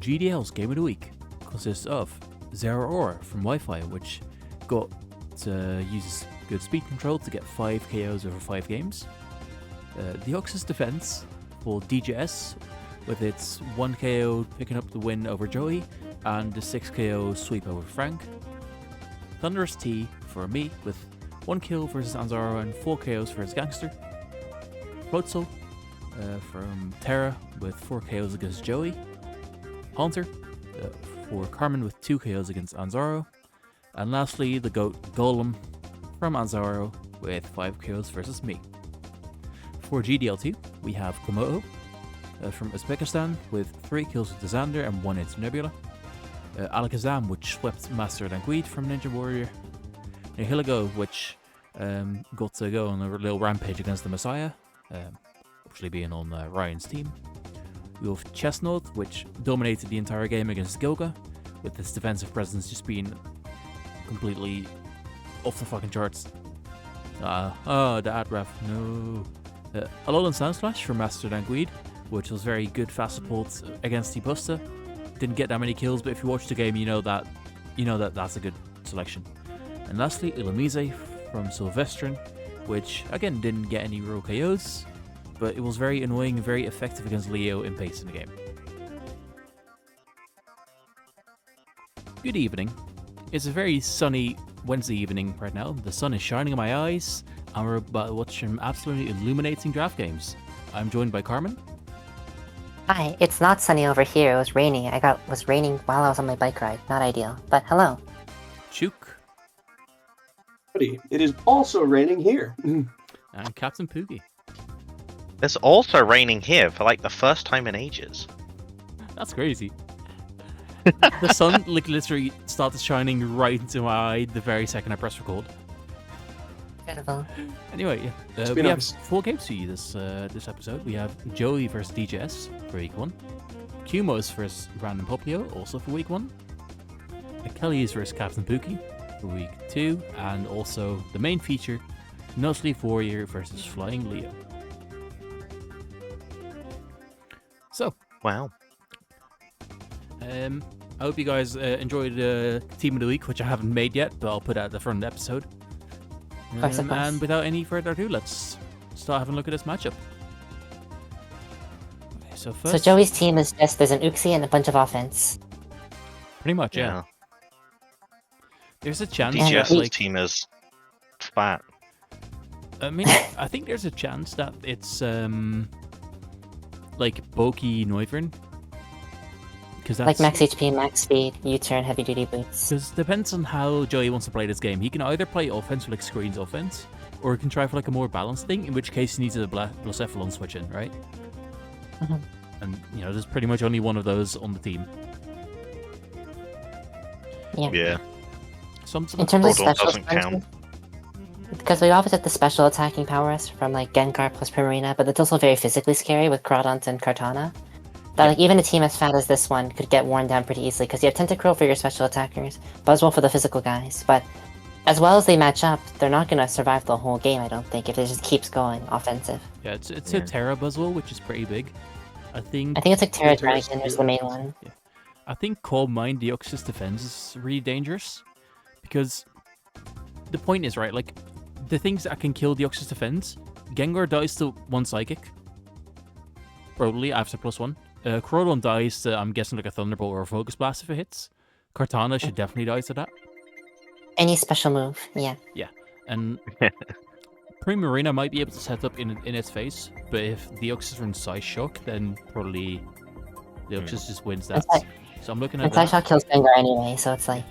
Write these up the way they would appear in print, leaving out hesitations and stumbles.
GDL's Game of the Week consists of Zero Aura from Wi-Fi, which uses good speed control to get 5 KOs over 5 games. The Oxus Defense for DJS, with its 1 KO picking up the win over Joey, and the 6 KO sweep over Frank. Thunderous T for me, with 1 kill versus Anzaro and 4 KOs versus Gangster. Floatzel from Terra with 4 KOs against Joey. Haunter for Carmen with 2 KOs against Anzaro. And lastly, the GOAT Golem from Anzaro with 5 KOs versus me. For GDL2, we have Komodo from Uzbekistan with 3 kills with the Xander and 1 into Nebula. Alakazam, which swept Master Languid from Ninja Warrior. Nihiligo, which got to go on a little rampage against the Messiah, actually being on Ryan's team. We have Chestnut, which dominated the entire game against Goga, with its defensive presence just being completely off the fucking charts. The ad ref, no. Alolan Sandslash from Master Languid, which was very good fast support against T-Buster. Didn't get that many kills, but if you watch the game, you know that that's a good selection. And lastly, Illumise from Sylvestrin, which again didn't get any real KOs, but it was very annoying and very effective against Leo in pace in the game. Good evening. It's a very sunny Wednesday evening right now. The sun is shining in my eyes, and we're about to watch some absolutely illuminating draft games. I'm joined by Carmen. Hi, it's not sunny over here. It was raining. Was raining while I was on my bike ride. Not ideal, but hello. Chuke. It is also raining here. And CapnPooky. It's also raining here for like the first time in ages. That's crazy. The sun literally started shining right into my eye the very second I pressed record. Incredible. Anyway, we have 4 games for you this episode. We have Joey versus DJS for week 1, Kumos versus Random Poplio also for week 1, Achilles versus CapnPooky for week 2, and also the main feature, No Sleep Warrior versus Flying Leo. So, wow. I hope you guys enjoyed Team of the Week, which I haven't made yet, but I'll put at the front of the episode. And without any further ado, let's start having a look at this matchup. Okay, so Joey's team is just, there's an Uxie and a bunch of offense. Pretty much, yeah. There's a chance DGS's team is fat. I mean, I think there's a chance that it's like Boki Noivern. Like max HP, max speed, U-turn, heavy duty boots. Because it depends on how Joey wants to play this game. He can either play offense with like screens offense, or he can try for like a more balanced thing, in which case he needs a Blacephalon switch in, right? Mm-hmm. And there's pretty much only one of those on the team. Yeah. In terms of special doesn't count. Because we always have the special attacking powers from like Gengar plus Primarina, but it's also very physically scary with Crawdont and Kartana. That like even a team as fat as this one could get worn down pretty easily, because you have Tentacruel for your special attackers, Buzzwole for the physical guys. But as well as they match up, they're not going to survive the whole game, I don't think, if it just keeps going offensive. Yeah, it's a Terra Buzzwole, which is pretty big. I think it's like Terra Dragon is the main one. Yeah. I think Calm Mind Deoxys Defense is really dangerous, because the point is, right, like, the things that can kill Deoxys Defense, Gengar dies to 1 Psychic, probably after +1. Crawdon dies to, I'm guessing, like a Thunderbolt or a Focus Blast if it hits. Kartana should definitely die to that. Any special move, yeah. Yeah, and Primarina might be able to set up in its face, but if Deoxys runs Psyshock, then probably Deoxys just wins that. So I'm looking at that. Psyshock kills Gengar anyway, so it's like...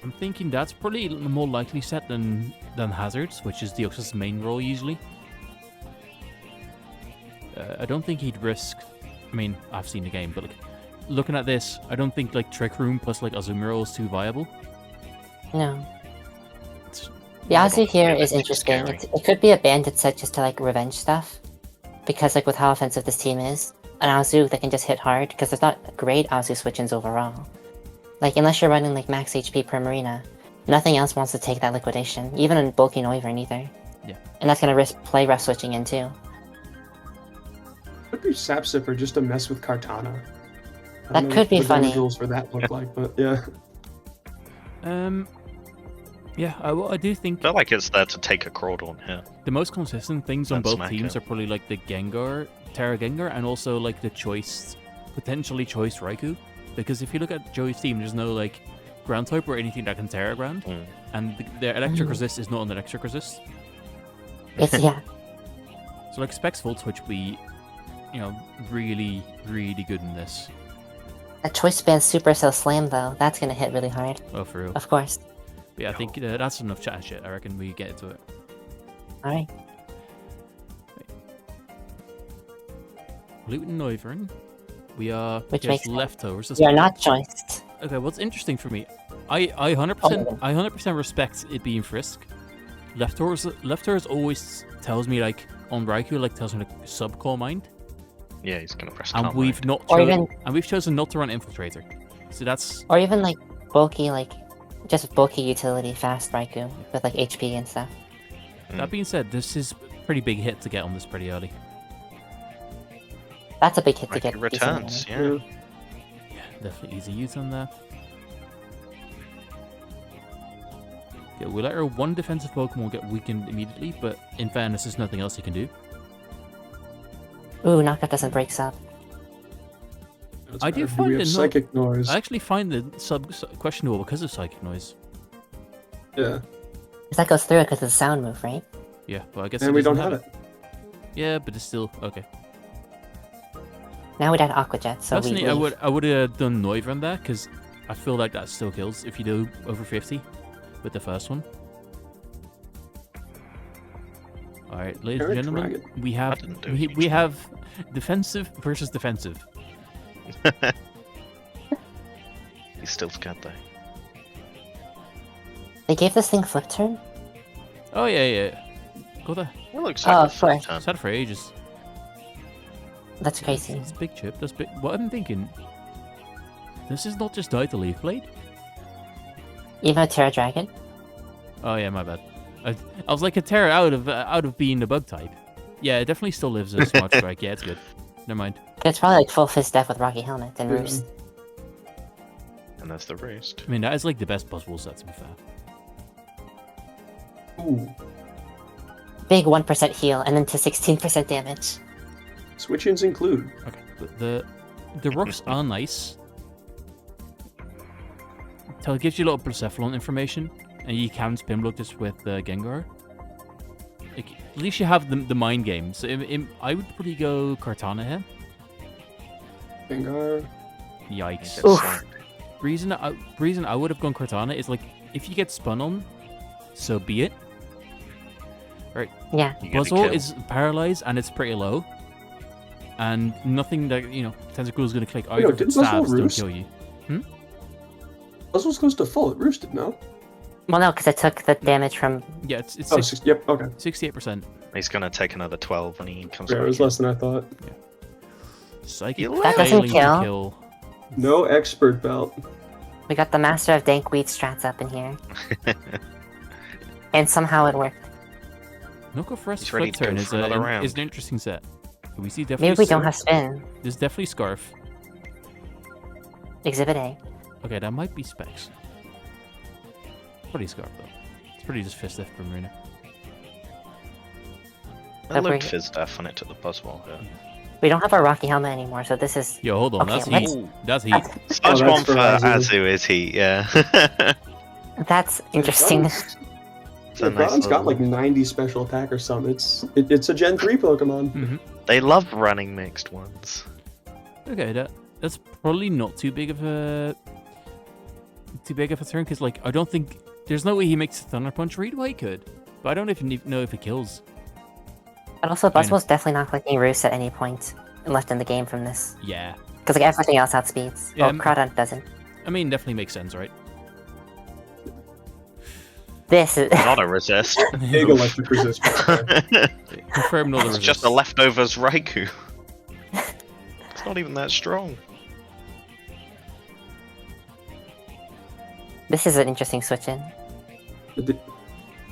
I'm thinking that's probably a more likely set than Hazards, which is Deoxys' main role usually. I don't think he'd risk... I mean, I've seen the game, but like, looking at this, I don't think like Trick Room plus like Azumarill is too viable. No. The Azu here is interesting. It could be a bandit set just to like revenge stuff, because like with how offensive this team is, an Azu that can just hit hard, because there's not great Azu switch-ins overall. Like unless you're running like max HP Primarina, nothing else wants to take that liquidation, even in bulky Noivern either. Yeah. And that's gonna risk play rough switching in too. Could be Sap Sipper just to mess with Kartana. That don't know could be what the funny. rules for that look like, but yeah. Yeah, I do think I feel like it's there to take a Crawdon here. the most consistent things on And both smack teams it. are probably like the Gengar, Terra Gengar, and also like the potentially choice Raikou. Because if you look at Joey's team, there's no like ground type or anything that can Terra Ground, and the electric resist is not an electric resist. It's yeah. So like Specs Volt Switch would be, really, really good in this. That choice band Supercell Slam though, that's gonna hit really hard. Oh, for real. Of course. But yeah, I think that's enough chat and shit. I reckon we get into it. Alright. Luton Noivern. We are Which makes sense. leftovers. You're not choiced. Okay, what's interesting for me, I 100% respect it being Frisk. Leftovers always tells me like on Raikou, like tells me like sub Call Mind, Yeah, he's gonna press and Calm we've Mind. we've chosen not to run Infiltrator. So that's Or even like bulky, like just bulky utility fast Raikou with like HP and stuff. that being said, this is a pretty big hit to get on this pretty early. That's a big hit to Raikou get. decent returns, damage. yeah. Yeah, definitely easy use on that. Yeah, we let our one defensive Pokemon get weakened immediately, but in fairness, there's nothing else he can do. Ooh, knockout doesn't break sub. That's I do bad. find we it have not- psychic noise. I actually find the sub questionable because of Psychic Noise. Yeah, Because that goes through it because of the sound move, right? Yeah, but I guess and it we doesn't don't have it. Yeah, but it's still okay. Now we'd add Aqua Jet, so we Personally, leave. I would have done Noivern there because I feel like that still kills if you do over 50 with the first one. All right, ladies and Eric gentlemen, Dragon. we have didn't do we huge have defensive versus defensive. He's still scared though. They gave this thing flip turn? Oh yeah. Go there. It looks Oh, like of course. It's had it for ages. That's crazy. It's big chip. That's big. What I'm thinking. This is not just died to Leaf Blade. Even a Terra Dragon? Oh yeah, my bad. I was like a Terra out of being the bug type. Yeah, it definitely still lives as Smart Strike. Yeah, it's good. Never mind. It's probably like full fist death with Rocky Helmet and Yeah. Roost. And that's the roost. I mean, that is like the best possible set to be fair. Ooh, Big 1% heal and then to 16% damage. switch-ins include. Okay, the rocks are nice. So it gives you a little Persephone information, and you can spin block this with Gengar. Like, at least you have the mind game. So I would probably go Kartana here. Gengar. Yikes. It's Oof. like- Reason I would have gone Cortana is like if you get spun on, so be it. Yeah. you're gonna Buzzwole kill. is paralyzed and it's pretty low, and nothing that Tentacool is gonna click Wait, either didn't Buzzwole stabs don't roost? kill you. Buzzwole goes to full. It roosted, no? Well, no, because it took the damage from. Yeah, it's Oh, yep, okay. 68%. He's gonna take another 12 when he comes Yeah, it back. was in. less than I thought. Psychic That doesn't failing kill. to kill. No expert belt. We got the Master of Dankweed strats up in here. And somehow it worked. Knuckle Thrust He's ready Flip to go Turn is, for another a, round. is an interesting set. We see definitely. Maybe we don't have spin. There's definitely Scarf. Exhibit A. Okay, that might be Specs. Pretty Scarf though. It's pretty just Fist F from Marina. I looked Separate- Fizz Death when it took the Buzzwole. Yeah. We don't have our Rocky Helmet anymore, so this is. Yo, hold on, Okay, that's let's- heat. That's heat. That's, Such that's one for for Azu. Azu is he? Yeah. that's interesting. It's Yeah, a nice Groudon's got little- like 90 special attack or something. It's a Gen 3 Pokemon. Hmm. They love running mixed ones. Okay, that's probably not too big of a turn because like I don't think there's no way he makes a Thunder Punch read. Well, he could, but I don't even know if it kills. But also, Fine. Buzzwole's definitely not clicking Roost at any point left in the game from this. Yeah, Because like everything else outspeeds. Yeah, Well, Groudon doesn't. I mean definitely makes sense, right? This is. Not a resist. Big electric resist. Confirm not the It's resist. just a leftovers Raikou. It's not even that strong. This is an interesting switch in. Did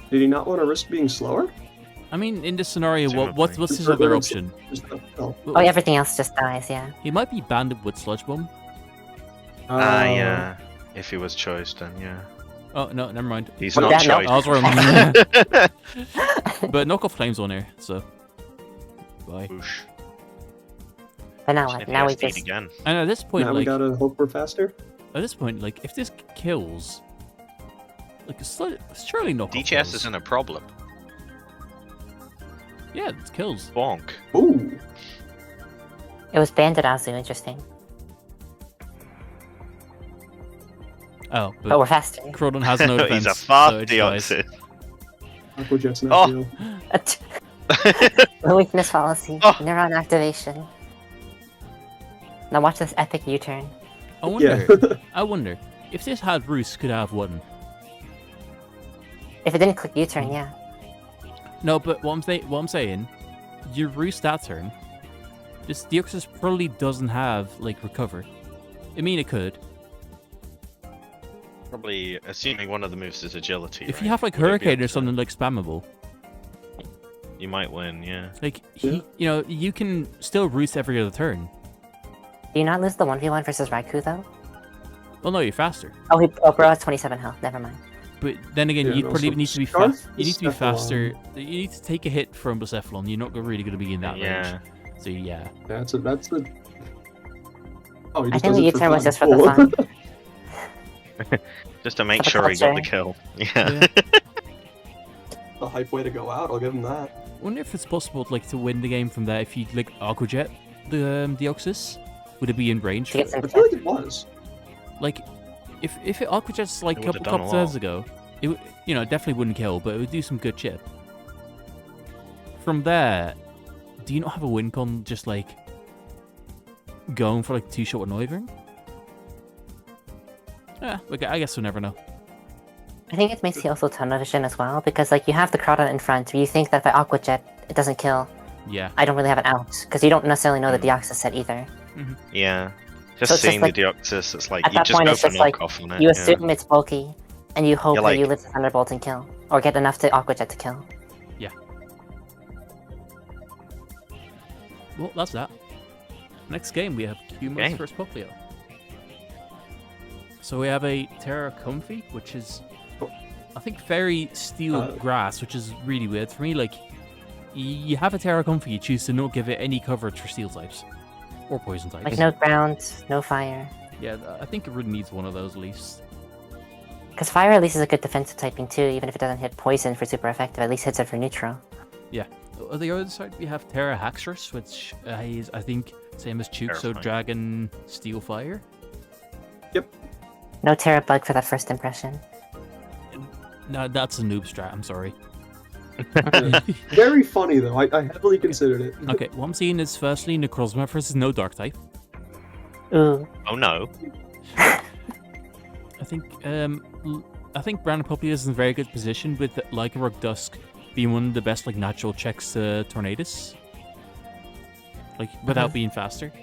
he not want to risk being slower? I mean, in this scenario, what's Presumably. his other option? Just, oh, Oh, everything else just dies, yeah. He might be banded with Sludge Bomb, Yeah. If he was choice, then yeah. Oh no, never mind. He's Well, not yeah, no. choice. I was wrong. But knockoff claims on here, so bye. Whoosh. But now If what? he Now has we speed just again. And at this point, Now we like gotta hope we're faster. at this point, like if this kills, like it's surely knockoff. DGS kills. isn't a problem. Yeah, it kills. Bonk. Ooh. it was banned at Azu. Interesting. Oh, But but we're faster. Crodon has no defense. He's a fast so it dies. Deoxys. Aquajet's Oh. not real. The weakness fallacy. Oh. Neuron activation. Now watch this epic U-turn. I wonder. Yeah. I wonder if this had Roost, could I have won? If it didn't click U-turn, yeah. No, but what I'm saying, you Roost that turn. This Deoxys probably doesn't have like recover. I mean, it could. Probably assuming one of the moves is agility. If right? you have like Would it be Hurricane or up to- something like spammable, You might win, yeah. like Yeah. you can still Roost every other turn. Do you not lose the 1v1 versus Raikou though? Well, no, you're faster. Oh, bro has 27 health. Never mind. But then again, Yeah, you no, probably so need to be Scarf fast. You is need to be faster. Cephalon. You need to take a hit from Bucephalon. You're not really going to be in that Yeah. range. So yeah. That's the. Oh, he I just think does the it for U-turn was fun. just for the Cool. fun. Just to make For the sure he got the culture. kill. Yeah. Yeah. A hype way to go out. I'll give him that. I wonder if it's possible to win the game from there if you like Aquajet the Deoxys. Would it be in range? To get some I feel like it was. Like, if it Aquajet's like It a would've couple done a turns lot. ago, it definitely wouldn't kill, but it would do some good chip. From there, do you not have a win con just like going for like 2-shot Noivern? Yeah, like, I guess we'll never know. I think it makes you also tunnel vision as well, because like you have the Crawdon in front, where you think that if I Aqua Jet, it doesn't kill. Yeah. I don't really have an out, because you don't necessarily know the Deoxys set either. Yeah. So Just it's just seeing like- the Deoxys, it's like At you that just point, go it's for just like, knockoff on it. You yeah. assume it's bulky, and you hope You're that you like- live the Thunderbolt and kill, or get enough to Aqua Jet to kill. Well, that's that. Next game, we have Qmos Game. versus Poplio. So we have a Terra Comfy, which is, I think, very steel grass, which is really weird. For me, like, you have a Terra Comfy, you choose to not give it any coverage for steel types. Or poison types. Like no ground, no fire. Yeah, I think it really needs one of those at least. Because fire at least is a good defensive typing too, even if it doesn't hit poison for super effective, at least hits it for neutral. Yeah. On the other side, we have Terra Haxorus, which is, I think, same as Chuke, so Terrifying. Dragon, Steel, Fire. No Terra Bug for that first impression. No, that's a noob strat, I'm sorry. Very funny though. I heavily considered it. Okay, what I'm seeing is firstly Necrozma versus no Dark type. Ooh. Oh no. I think Brandon Poplio is in a very good position with Lycanroc Dusk being one of the best like natural checks to Tornadus. Like without being faster.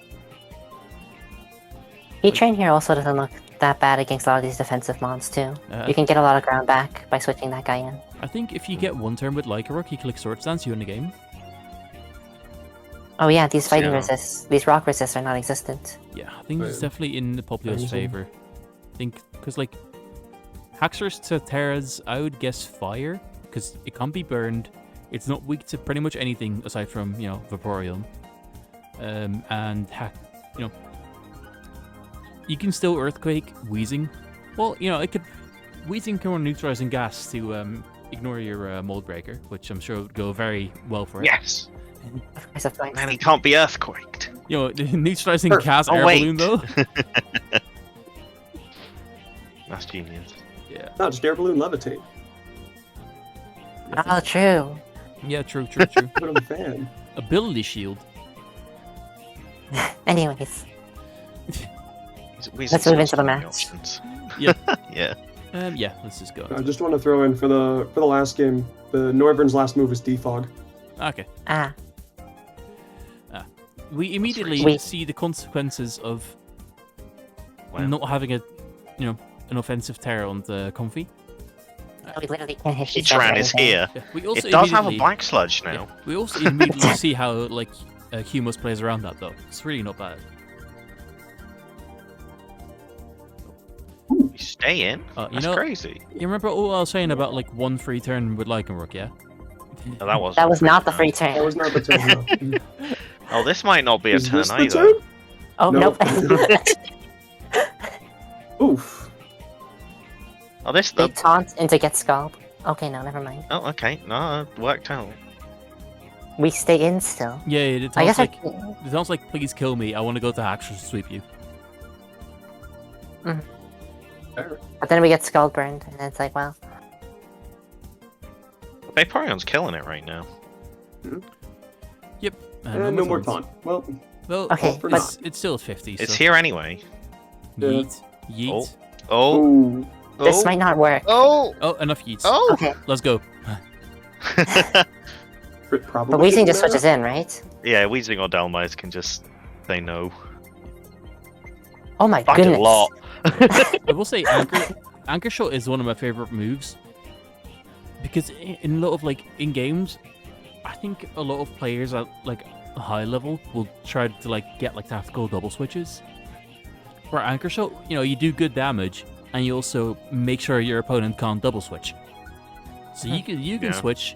E-Train here also doesn't look that bad against a lot of these defensive mons too. You can get a lot of ground back by switching that guy in. I think if you get one turn with Lycanroc, you click Sword Stance, you win the game. Oh yeah, these fighting Yeah. resists, these rock resists are non-existent. Yeah, I think it's Right. definitely in the Poplio's Amazing. favor. I think because like Haxorus to Terra's, I would guess Fire because it can't be burned. It's not weak to pretty much anything aside from Vaporeon. And you can still Earthquake, Wheezing. Well, it could Wheezing can run neutralizing gas to ignore your Mold Breaker, which I'm sure would go very well for it. Yes. Of course, of course. Man, he can't be earthquaked. Neutralizing Sure. gas Oh, air wait. balloon though. That's genius. Yeah. No, just air balloon levitate. Oh, true. Yeah, true, true, true. But I'm a fan. Ability Shield. Anyways, We've Let's move into the exhausted match. options. Yeah. Yeah. Yeah, let's just go. I just want to throw in for the last game. The Noivern's last move is defog. Okay. We immediately Wait. see the consequences of Wow. not having an offensive Terra on the Comfy. we literally can't hit each Heatran other is anything. here. Yeah, we also It does have a immediately- black sludge now. Yeah, we also immediately see how Humus plays around that though. It's really not bad. stay in? You That's know, crazy. you remember what I was saying about like one free turn with Lycanrook, yeah? Oh, that was. That was not the free That turn. was not the turn. No. Oh, this might not be a Is turn this the either. turn? Oh, Nope. nope. Oof. Oh, this. They taunt into get scald. Okay, no, never mind. Oh, okay. No, it worked out. We stay in still. Yeah, it I sounds guess like it sounds like please kill me. I want to go to Haxorus to sweep you. Fair. But then we get scald burned, and it's like, well, Vaporeon's killing it right now. Yep. And no more taunt. Well, Well, Okay, for it's still 50. It's so. here anyway. Yeet. Yeet. Oh. ooh. this might not work. Oh. Oh, enough yeets. Oh. Okay, Let's go. Crit probably. but Weezing didn't just matter. switches in, right? Yeah, Weezing or Delmise can just say no. Oh my Fucking goodness. lot. I will say Anchor Shot is one of my favorite moves because in a lot of like in games, I think a lot of players at like a high level will try to like get like tactical double switches. For Anchor Shot, you know, you do good damage and you also make sure your opponent can't double switch. So you can Yeah. switch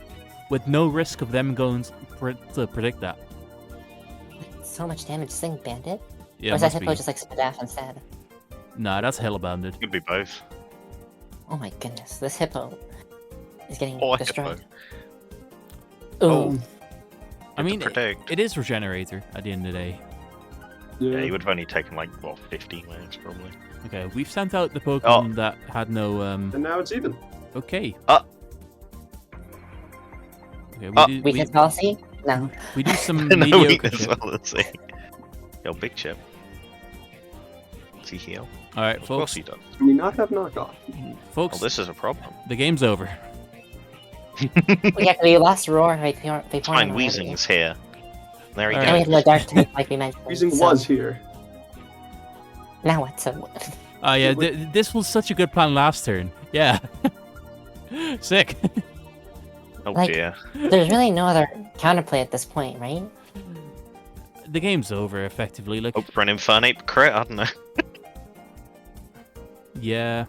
with no risk of them going to predict that. So much damage. This thing bandit? Yeah, or is that must Hippo be. just like Spadaf instead? Nah, that's hella banded. Could be both. Oh my goodness, this Hippo is getting Or destroyed. Hippo. Ooh. Oh. I mean, Predict. it is Regenerator at the end of the day. Yeah, you would have only taken like, what, 15 minutes probably. Okay, we've sent out the Pokemon that had no And now it's even. Okay. Okay, Weakness policy? No. we do some No mediocre weakness, shit. well, let's see. Yo, Big Chip. Does he heal? All right, Of course folks. he does. Do we not have knockoff? Folks, Well, this is a problem. the game's over. Yeah, we lost Roar. Vaporeon Fine, already. Weezing's here. There he Alright. And we goes. have the dark type, like we mentioned. Weezing so- was here. Now what? So Oh yeah, Wait. this was such a good plan last turn. Yeah. Sick. Oh like- dear. there's really no other counterplay at this point, right? The game's over effectively. Like, Hope for an Infernape crit, I don't know. yeah.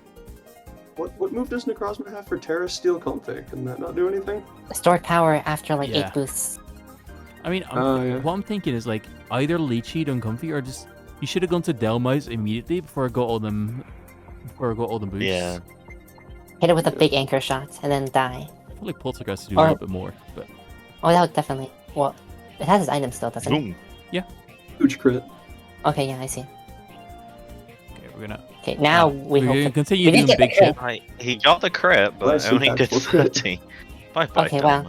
What move does Necrozma have for Terra Steel Config? Can that not do anything? Stored power after like Yeah. 8 boosts. I mean, Yeah. what I'm thinking is like either Leechy Uncomfy or just you should have gone to Delmise immediately before I got all them. Before I got all them boosts. Yeah. Hit it with a big anchor shot and then die. I feel like Poltergeist to do Or- a little bit more, but Oh, that would definitely. Well, it has his item still, doesn't it? Boom. Huge crit. Okay, yeah, I see. okay, we're gonna Okay, now we we're hope. gonna that- continue we did doing get big the shit. Right, he got the crit, but Bless you, only did that's what- 30. Bye bye, Okay, well.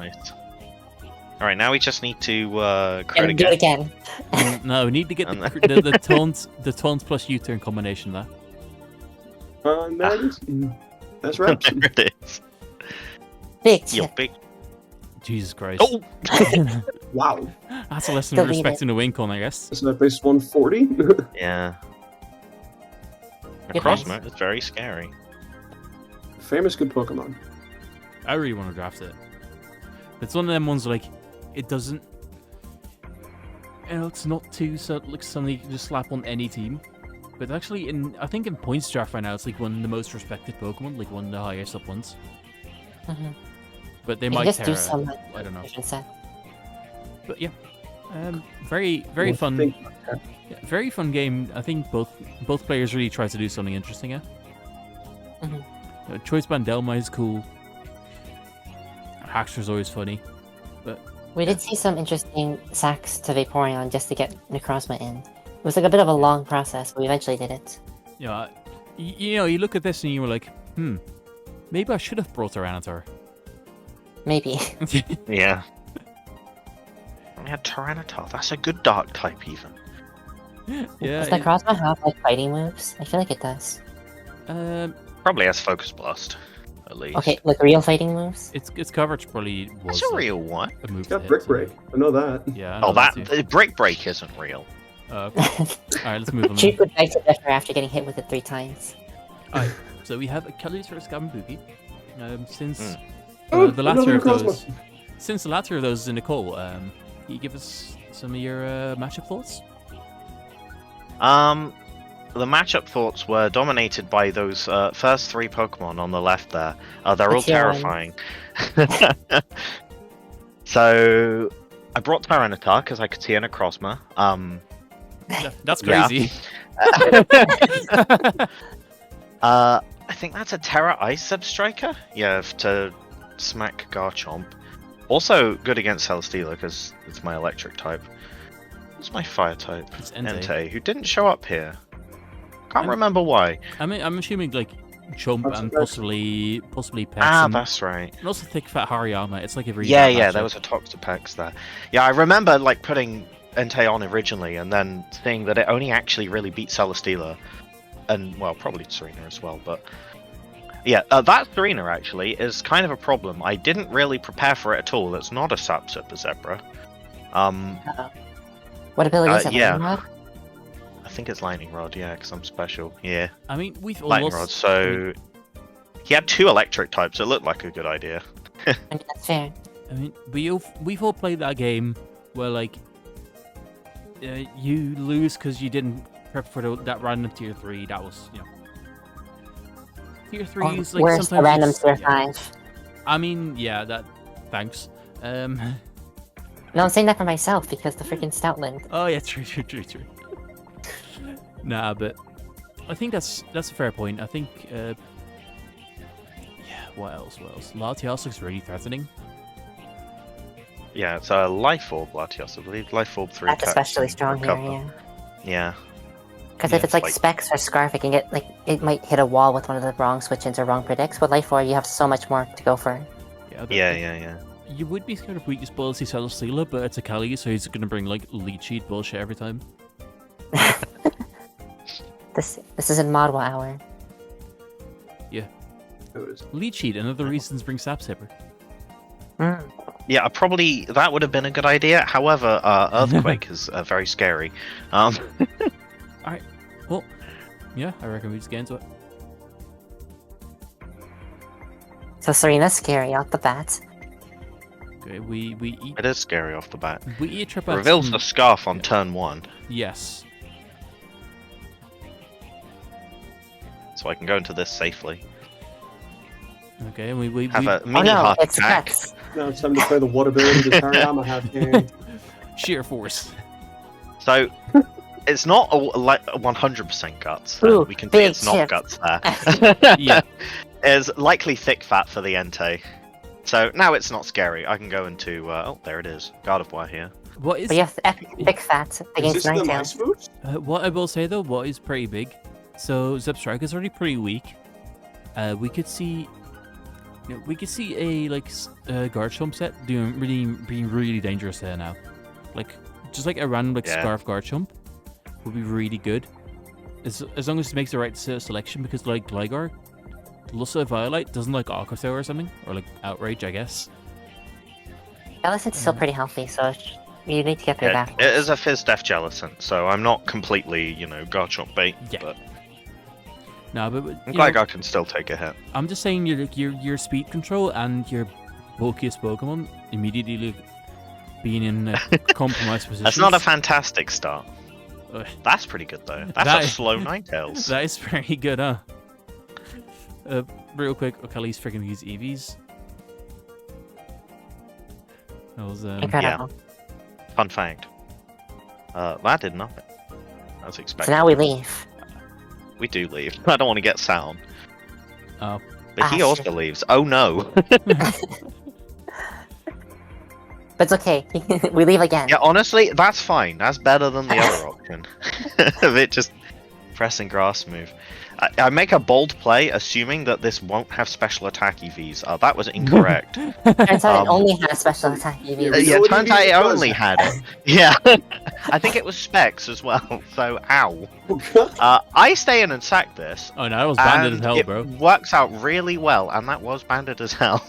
Alright, now we just need to crit And do it again. again. No, we need to get And the taunt plus U-turn combination there. There it is. That's right. There it is. Big Yo, chip. big. Jesus Christ. Oh! Wow. That's a lesson of Delete respecting the win con, I guess. So I placed 140. Yeah. Good Necrozma is very scary. Famous good Pokemon. I really want to draft it. It's one of them ones like it doesn't. You know, it's not too like something you can just slap on any team. But actually, I think in points draft right now, it's like one of the most respected Pokemon, like one of the highest up ones. Mhm. But they You can might just tear do it. some I don't know. different set. But yeah, very I fun. think- Yeah, very fun game. I think both players really try to do something interesting. Yeah. Mhm. You know, Choice Band Delma is cool. Haxor's always funny. We did see some interesting sacks to Vaporeon just to get Necrozma in. It was like a bit of a long process, but we eventually did it. Yeah, you know, you look at this and you were like, maybe I should have brought Tyranitar. Maybe. Yeah. We had Tyranitar. That's a good dark type, even. Yeah. Does Necrozma have like fighting moves? I feel like it does. Probably has Focus Blast, at least. Okay, like real fighting moves? its coverage probably was That's a real one. a move. It's to got hit, Brick so- Break. I know that. Yeah. I know Oh, that too. the Brick Break isn't real. Okay. All right, let's move on. Chuke would beg to differ after getting hit with it 3 times. Alright, so we have Achilles versus CapnPooky. Since Oh, the latter another of Necrozma. those, since the latter of those is in Nicole, can you give us some of your matchup thoughts? the matchup thoughts were dominated by those first 3 Pokemon on the left there. They're all Which one? terrifying. So I brought Tyranitar because I could see a Necrozma. That's Yeah. crazy. I think that's a Terra Ice Substriker. Yeah, to smack Garchomp. Also good against Celesteela because it's my electric type. What's my fire type? It's Entei. Entei, who didn't show up here. Can't remember why. I'm assuming like Chump That's and okay. possibly Pex. Ah, and, that's right. and also Thick Fat Hariyama. It's like a really Yeah, bad yeah, matchup. there was a Toxapex there. Yeah, I remember like putting Entei on originally and then seeing that it only actually really beat Celesteela. And, well, probably Serena as well, but... Yeah, that Serena actually is kind of a problem. I didn't really prepare for it at all. It's not a Sapsuper Zebra. What ability is it? yeah. Lightning Rod? I think it's Lightning Rod, yeah, because I'm special. Yeah, I mean, we've Lightning almost. Rod. So he had 2 electric types. It looked like a good idea. I mean, that's fair. I mean, we've all played that game where like you lose because you didn't prep for that random tier 3. That was tier 3 is like Where's sometimes the random just- tier yeah. 5? I mean, yeah, that. Thanks. No, I'm saying that for myself because the freaking Stoutland. Oh yeah, true. Nah, but I think that's a fair point. I think. Yeah. What else? Latias looks really threatening. Yeah, it's a Life Orb Latios, I believe. Life Orb 3 That's attacks especially and strong here, recover. yeah. Yeah. Because Yeah, if it's like like- Specs or Scarf, it can get like it might hit a wall with one of the wrong switch-ins or wrong predicts. With Life Orb, you have so much more to go for. Yeah. You would be scared of weakness policy Celesteela, but it's a Kali, so he's gonna bring like lead sheet bullshit every time. This is in Modwa Hour. It was- Lead sheet, another reason to bring Sap Zipper. Mm. Yeah, probably that would have been a good idea. However, Earthquake is very scary. Well, yeah, I reckon we just get into it. So Serena's scary off the bat. Okay, we eat It is scary off the bat. a trip out. Reveals some- the scarf on turn 1, Yes. so I can go into this safely. Okay, and we Have a Oh mini no, heart it's attack. Guts. Now it's time to play the what ability the Hariyama have game. sheer force. So it's not like 100% guts. Ooh, we can see big it's not chip. guts there. Yeah. It's likely thick fat for the Entei. So now it's not scary. I can go into oh, there it is. Gardevoir here. What is But you have epic thick fat Is against this the Ninetales. nice boost? what I will say though? What is pretty big? So Zebstrike is already pretty weak. We could see. We could see a Garchomp set being really dangerous there now. Like just like a random Yeah. Scarf Garchomp would be really good. As long as it makes the right selection, because like Gligar, Lussa Violet doesn't like Aqua Tail or something, or like Outrage, I guess. Jellicent's still pretty healthy, so you need to get through Yeah, that. it is a Fizz Def Jellicent, so I'm not completely, Garchomp bait, Yeah. but No, but I'm you glad know, I can still take a hit. I'm just saying your speed control and your bulkiest Pokemon immediately being in a compromised position. That's not a fantastic start. Ugh. That's pretty good though. That's That a is- slow Ninetales. That is very good, huh? Real quick, Okali's freaking use EVs. That was Incredible. Fun fact. That did nothing. As expected. So now we leave. We do leave. I don't want to get sound. Oh. But he Ah, also shit. leaves. Oh no. But it's okay. We leave again. Yeah, honestly, that's fine. That's better than the other option. Of it just pressing grass move. I make a bold play, assuming that this won't have special attack EVs. That was incorrect. Turns out it Um, only has special attack EV. Yeah, Yeah, what turns EV out it does. only had it. Yeah. I think it was Specs as well, so ow. Oh, God. I stay in and sack this, Oh no, that was banded as and hell, it bro. works out really well, and that was banded as hell.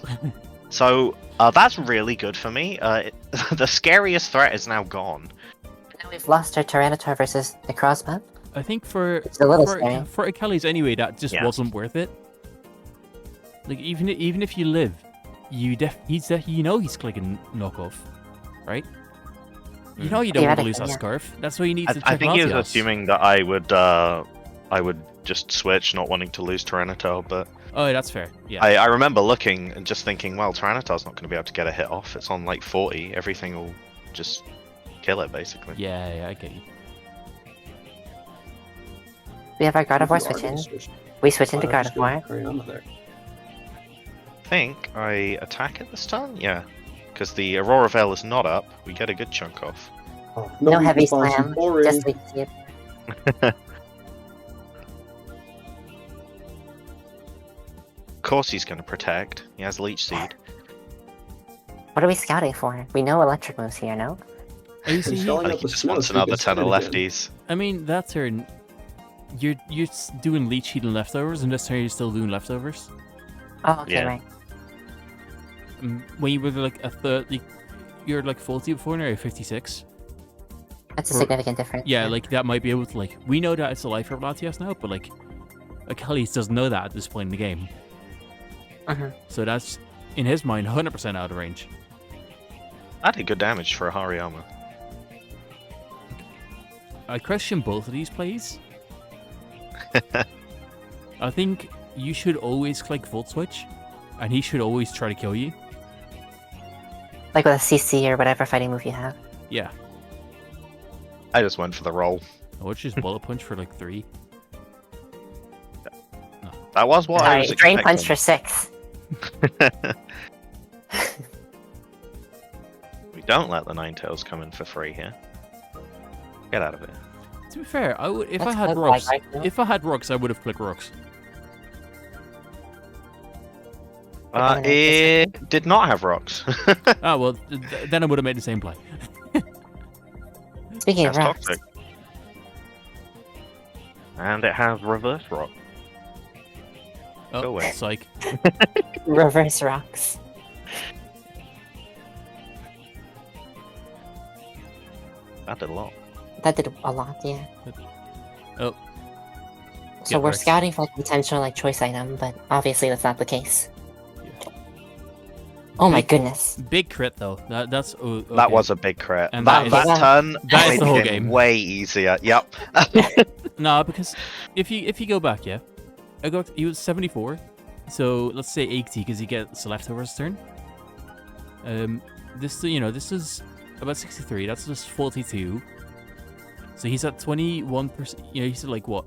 So, that's really good for me. The scariest threat is now gone. Now we've lost our Tyranitar versus Necrozma. I think for It's a little scary. for Akali's anyway, that just Yeah. wasn't worth it. Like even if you live, you he's clicking knockoff, right? You know you don't want to lose that Theoretically, yeah. scarf. That's why you need to I check think he was Latias. assuming that I would I would just switch, not wanting to lose Tyranitar. But Oh, that's fair. Yeah. I remember looking and just thinking, well, Tyranitar's not going to be able to get a hit off. It's on like 40. Everything will just kill it, basically. Yeah, I get you. We have our Gardevoir You are switch gonna in. switch. We switch into Why not just go Gardevoir. Hariyama there? I think I attack it this turn? Yeah. Because the Aurora Veil is not up. We get a good chunk off. Oh, No weak heavy response, slam. boring. Just leak seed. Of course he's going to protect. He has Leech Seed. What are we scouting for? We know electric moves here, no? Oh, you see, He's selling I up think he the just snow wants so he another can 10 of spin again. lefties. I mean, that turn, you're doing Leech Seed and leftovers, and this turn you're still doing leftovers. Oh, okay, Yeah. right. When you were like a third, you're like 40 before now, you're 56. That's a Or- significant difference. Yeah, like that might be able to like. We know that it's a life for Latias now, but like Achilles doesn't know that at this point in the game. Mhm. So that's in his mind 100% out of range. I did good damage for a Hariyama. I question both of these plays. I think you should always click Volt Switch, and he should always try to kill you. Like with a CC or whatever fighting move you have. Yeah. I just went for the roll. I would just Bullet Punch for like 3. That was what I Sorry, was Drain Punch expecting. for 6. We don't let the Ninetales come in for free here. Get out of it. To be fair, I would if I That's had good, rocks. like, I know. If I had rocks, I would have clicked rocks. It did not have rocks. Ah well, then I would have made the same play. Speaking of That's rocks, toxic. And it has reverse rock. Go Oh, away. psych. reverse rocks. That did a lot. That did a lot, yeah. Oh. So Get we're wrecked. scouting for like potential like choice item, but obviously that's not the case. Oh my goodness. Big crit though. That's That okay. was a big crit. And that that is- turn that is made the whole him game. way easier. Yep. No, because if you go back, yeah, he was 74, so let's say 80 because he gets the leftovers turn. This is about 63. That's just 42. So he's at 21%. He's at like what,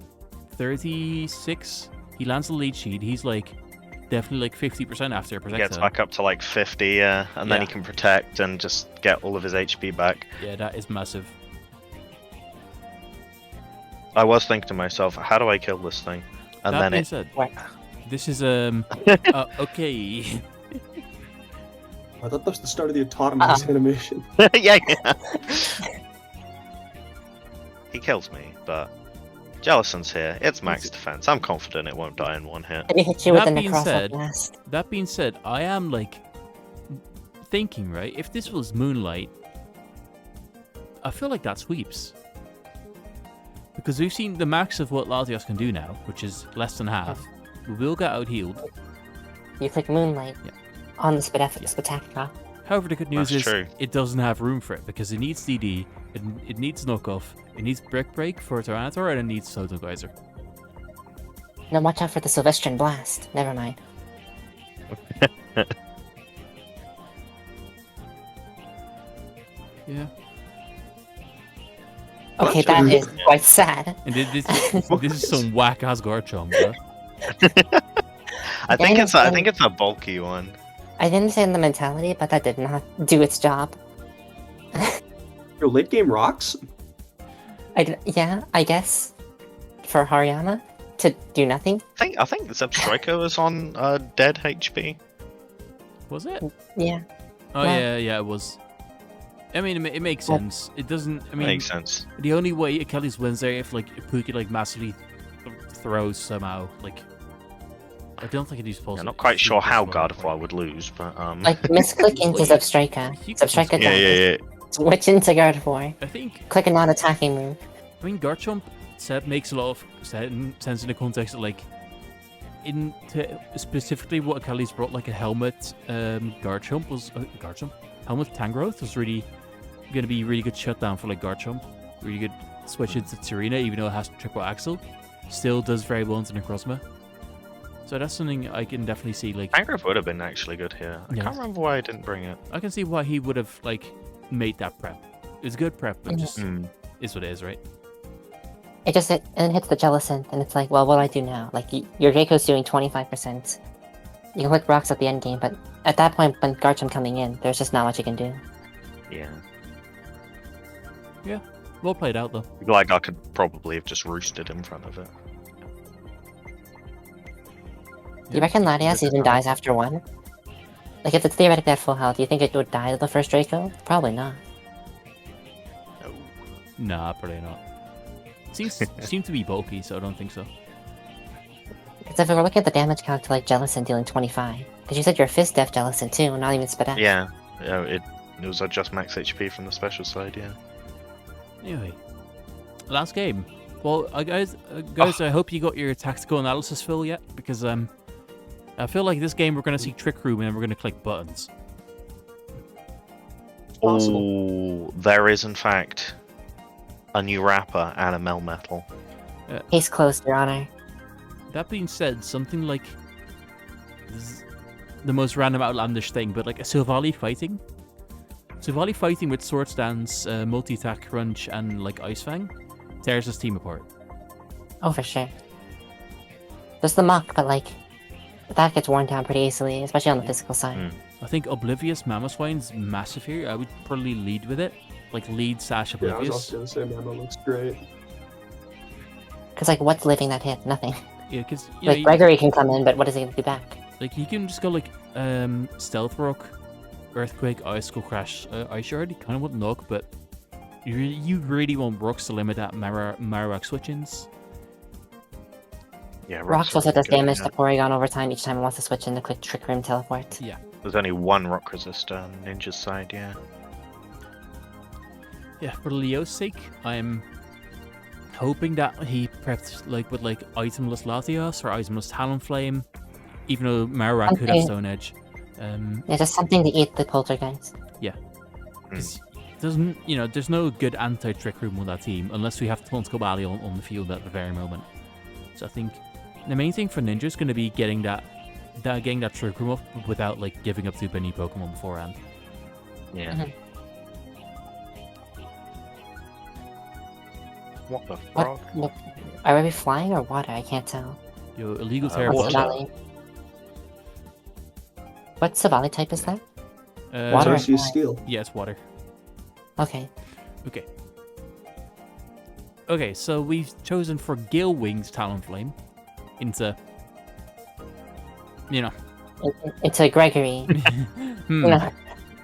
36. He lands the lead sheet. He's like definitely like 50% after protect. Gets back up to like 50, and then he Yeah. can protect and just get all of his HP back. Yeah, that is massive. I was thinking to myself, how do I kill this thing? And That then being it. said, What? this is okay. I thought that was the start of the autonomous animation. yeah. He kills me, but Jellison's here. It's max defense. I'm confident it won't die in one hit. Let me hit you with That the being Necrozma said- blast. That being said, I am like thinking, right? If this was Moonlight, I feel like that sweeps. Because we've seen the max of what Latios can do now, which is less than half. We will get out healed. You click Moonlight Yeah. on the Spectacular. However, the good news That's is true. it doesn't have room for it because it needs DD, it needs Knockoff, it needs Brick Break for Tyranitar, and it needs Photo Geyser. No, watch out for the Sylvestrian blast. Never mind. Yeah. Okay, That's that true. is quite sad. And this is some whack ass Garchomp, bro. I think understand. it's a bulky one. I didn't understand the mentality, but that did not do its job. Yo, late game rocks? Yeah, I guess. For Hariyama to do nothing. I think the Zebstrika was on dead HP. Was it? Yeah. Oh Yeah. yeah, it was. I mean, it makes Well- sense. It doesn't. I mean, Makes sense. the only way Achilles wins there if like Pookie like massively throws somehow. Like, I don't think he's supposed. I'm to. not quite sure how God Gardevoir would lose, but Like, misclick into Wait, Zebstrika. you can Zebstrika yeah, dies. yeah. Switch into Gardevoir. I think. Click a non-attacking move. I mean, Garchomp makes a lot of sense in the context of like, specifically what Achilles brought, like a helmet. Garchomp was helmet Tangrowth was really going to be really good shutdown for like Garchomp. Really good switch into Serena, even though it has triple axle. still does very well into Necrozma. So that's something I can definitely see. Like, Tangrowth would have been actually good here. I Yeah. can't remember why I didn't bring it. I can see why he would have like made that prep. It's good prep, but just Mm. is what it is, right? It just and hits the Jellicent, and it's like, well, what do I do now? Like, your Draco's doing 25%. You can click rocks at the end game, but at that point, when Garchomp coming in, there's just not much you can do. Yeah. Well played out though. Like I could probably have just roosted in front of it. Do you reckon Latias even dies after one? Like, if it's theoretically at full health, do you think it would die to the first Draco? Probably not. No. Nah, probably not. Seems to be bulky, so I don't think so. Because if we were looking at the damage count to, like, Jellicent dealing 25, because you said you're Fist Def Jellicent too, not even Spadef. Yeah. Yeah. It was just max HP from the special side. Yeah. Anyway, last game. Well, guys, I hope you got your tactical analysis fill yet, because I feel like this game we're gonna see Trick Room and then we're gonna click buttons. Possible. Oh, there is in fact a new rapper and a Melmetal. Case closed, Your Honor. That being said, something like the most random outlandish thing, but like a Silvally fighting with Sword Stance, multi-attack crunch, and like Ice Fang tears his team apart. Oh, for sure. There's the Muck, but, like, that gets worn down pretty easily, especially on the physical side. Mm. I think Oblivious Mamoswine's massive here. I would probably lead with it, like lead / Yeah, I was Oblivious. also gonna say Mamo looks great. Because, like, what's living that hit? Nothing. Yeah, because Like, Gregory can come in, but what is he going to do back? like you can just go like Stealth Rock, Earthquake, Ice Skull Crash, Ice Shard. You kind of want Knock, but you really want Rocks to limit that Marowak switch-ins. Yeah. Rocks also really does good, damage yeah. to Porygon over time each time it wants to switch in to click Trick Room Teleport. Yeah. There's only one rock resistor on Ninja's side. Yeah. Yeah, for Leo's sake, I'm hoping that he prepped like with like itemless Latios or itemless Talonflame, even though Marowak could have Okay. Stone Edge. Yeah, just something to eat the Poltergeist. 'Cause there's no good anti-Trick Room on that team unless we have Taunt Cobalion on the field at the very moment. So I think the main thing for Ninja is going to be getting that Trick Room up without like giving up too many Pokemon beforehand. Yeah. Mhm. What the What? frog? What? Are we flying or water? I can't tell. Yo, illegal What's Terra What's water. Ball. Savali? What Savali type is that? Uh, Water. Let's use Steel. Yeah, it's water. Okay. Okay, so we've chosen for Gale Wing's Talonflame into, It's a Gregory. No.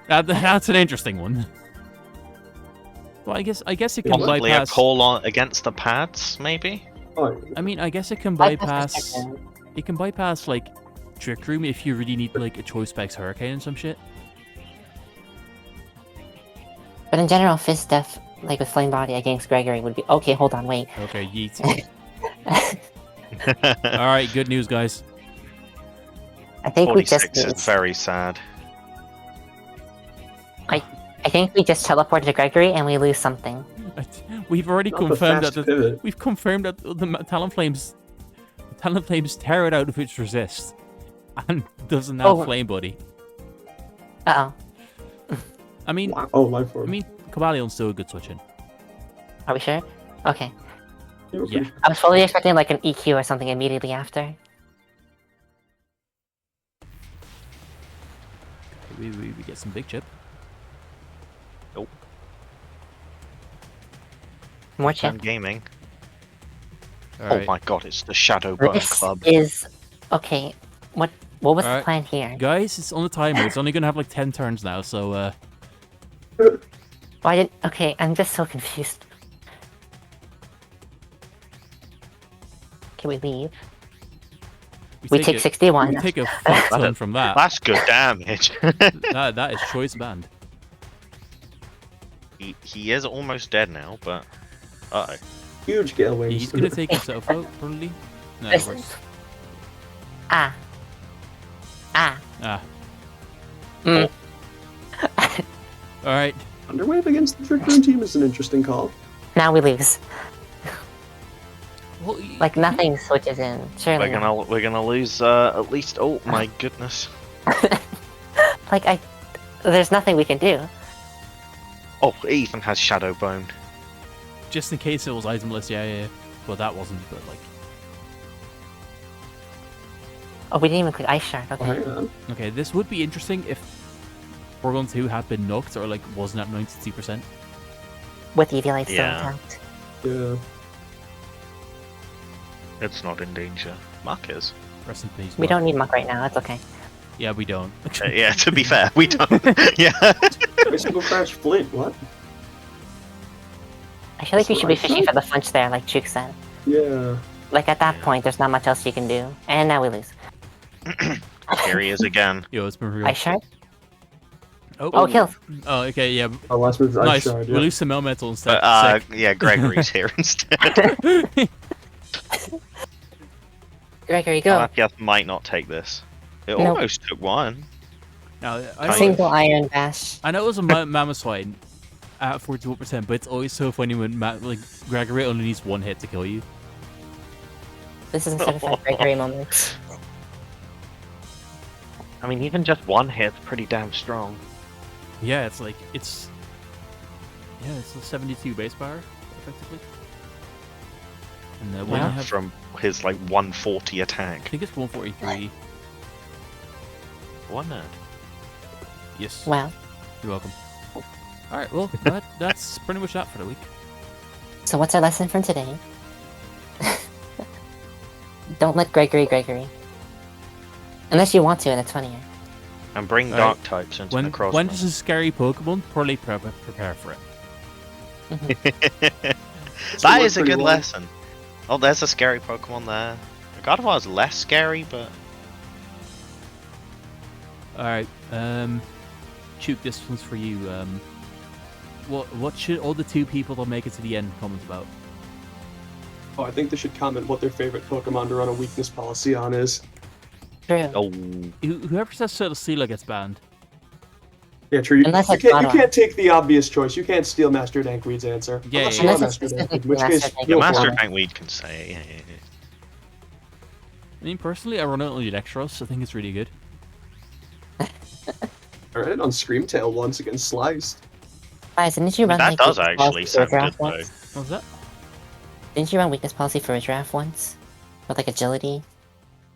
That's an interesting one. Well, I guess it can Possibly a bypass. call on against the pads, maybe. Oh, I mean, I guess it can Bypass bypass. the Trick Room. It can bypass like Trick Room if you really need like a Choice Specs Hurricane and some shit. But in general, Fist Def, like with Flame Body against Gregory, would be okay. Hold on, wait. Okay, yeet. All right, good news, guys. I think we just 46 is very sad. I think we just teleported to Gregory and we lose something. We've already not the confirmed fast that pivot. we've confirmed that the Talonflames tear it out of its resist and doesn't have Oh. Flame Body. Uh-oh. I mean, Wow. Oh, Life Orb. Cobalion's still a good switch in. Are we sure? Okay. Yeah, we're yeah. pretty sure. I was fully expecting like an EQ or something immediately after. We get some big chip. More I'm chip. gaming. All Oh right. my god, it's the Shadow Burn This Club. is... Okay, what was the Alright. plan here? Guys, it's on the timer. It's only gonna have like 10 turns now, so Why did... Okay, I'm just so confused. Can we leave? We take 61. We take a fuck ton from that. That's good damage. That is choice banned. he is almost dead now, but uh-oh. Huge Gale Wings. He's gonna take himself out, probably. No, of This- course. Ah. Ah. Mm. Alright. Underwave against the Trick Room team is an interesting call. Now we lose. Well, Like nothing switches in. Surely. We're gonna lose at least. Oh my goodness. Like there's nothing we can do. Oh, Ethan has Shadow Bone. just in case it was itemless, yeah. Well, that wasn't, but like. Oh, we didn't even click Ice Shard. Okay. Hang on. Okay, this would be interesting if Orgon 2 had been knocked or like wasn't at 92%. With Eviolite still Yeah. intact. Yeah. It's not in danger. Mark is. Rest in peace. We Mark. don't need Muck right now. It's okay. Yeah, we don't. Yeah, to be fair, we don't. Yeah. Every single crash flint, what? I feel like we That's should be what I fishing thought. for the punch there, like Chuke said. Yeah. Like at that Yeah. point, there's not much else you can do. And now we lose. Here he is again. Yo, it's been real. Ice Shard? Oh, Oh, kills. Oh, okay, yeah. Our last move is Ice Nice. Shard, yeah. We'll lose some Elemental instead. But, Sick. yeah, Gregory's here instead. Gregory, go. Alapiath might not take this. It No. almost took one. Now, Kind I, of. Single Iron Bash. I know it was a Mammoth at 41%, but it's always so funny when like Gregory only needs one hit to kill you. This is a certified Gregory moment. I mean, even just one hit's pretty damn strong. Yeah, it's like it's a 72 base power effectively. And when Yeah. you have, From his, like, 140 I attack. think it's 143. One net. Yes. Wow. You're welcome. All right. Well, that's pretty much that for the week. So what's our lesson from today? Don't let Gregory. Unless you want to, and it's funnier. And bring Right. dark types into When Necrozma. there's a scary Pokemon, probably prepare for it. That worked is a pretty good well. lesson. Oh, there's a scary Pokemon there. Gardevoir is less scary, but All right. Chuke, this one's for you. What should all the two people that make it to the end comment about? Oh, I think they should comment what their favorite Pokemon to run a weakness policy on is. True. oh, Whoever says Celesteela gets banned. Yeah, true. You, Unless you, it's can't, you Godwin. can't take the obvious choice. You can't steal Master Dankweed's answer. Yeah, Unless yeah, you yeah. are Unless Master it's Dankweed, in which specifically case, Master go the for Master it. Dankweed can say it. Yeah. I mean, personally, I run it on Electros. I think it's really good. I ran it on Screamtail once against Sliced. Guys, didn't you run That like does weakness actually policy for sound good, Giraffe though. once? What was that? Didn't you run weakness policy for a giraffe once? With like agility?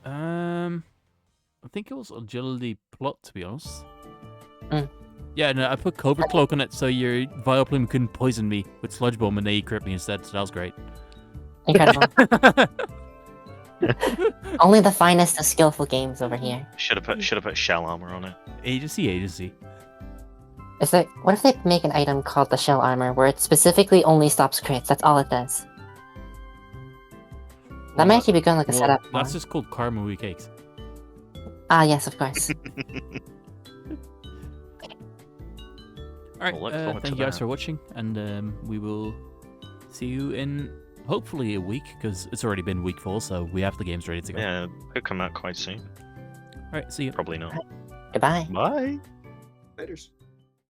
I think it was Agility Plot, to be honest. Mm. Yeah, no, I put Cobra Cloak on it so your Vileplume couldn't poison me with Sludge Bomb and they crit me instead, so that was great. Incredible. Only the finest of skillful games over here. Should have put shell armor on it. Agency. Is there? What if they make an item called the Shell Armor, where it specifically only stops crits? That's all it does. That might actually be good, like a setup. That's for- just called Karma Week Cakes. Ah, yes, of course. Alright, We'll look forward thank to you guys that. for watching, and we will see you in hopefully a week, because it's already been week 4, so we have the games ready to go. Yeah, could come out quite soon. Alright, see you. Probably not. Goodbye. Bye. Laters.